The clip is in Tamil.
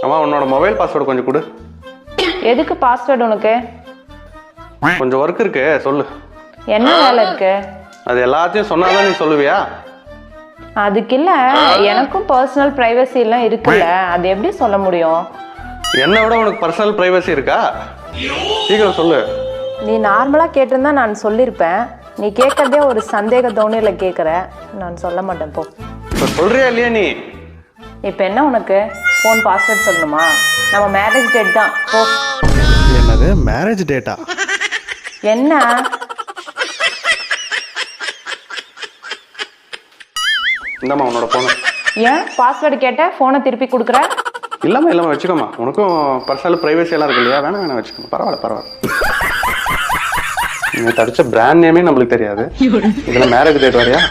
அம்மா உன்னோட மொபைல் பாஸ்வேர்டு கொஞ்சம் கொடு. எதுக்கு பாஸ்வேர்டு உனக்கு? கொஞ்சம் ஒர்க் இருக்கு சொல்லு. என்ன வேலை இருக்கு? அது எல்லாத்தையும் சொன்னாதான் நீ சொல்லுவியா? அதுக்கு இல்ல, எனக்கும் பர்சனல் பிரைவசி எல்லாம் இருக்குல்ல, அது எப்படி சொல்ல முடியும்? என்னை விட உனக்கு பர்சனல் பிரைவசி இருக்கா? சீக்கிரம் சொல்லு. நீ நார்மலா கேட்டிருந்தா நான் சொல்லியிருப்பேன். நீ கேட்கறதே ஒரு சந்தேக தோணியில கேட்குற. நான் சொல்ல மாட்டேன் போ. இப்போ சொல்றியா இல்லையா நீ? இப்போ என்ன உனக்கு? ஃபோன் பாஸ்வேர்ட் சொல்லணுமா? நம்ம மேரேஜ் டேட் தான் போ. என்னது மேரேஜ் டேட்டா? என்ன இந்தாம்மா உன்னோட ஃபோனு. ஏன் பாஸ்வேர்டு கேட்ட ஃபோனை திருப்பி கொடுக்குற? இல்லாமல் வச்சுக்கோமா. உனக்கும் பர்சனல் ப்ரைவசி எல்லாம் இருக்கு இல்லையா? வேணாம் வச்சுக்கோமா. பரவாயில்ல. நீ தடிச்ச பிராண்ட் நேமே நம்மளுக்கு தெரியாது. இதில் மேரேஜ் டேட் வரையா?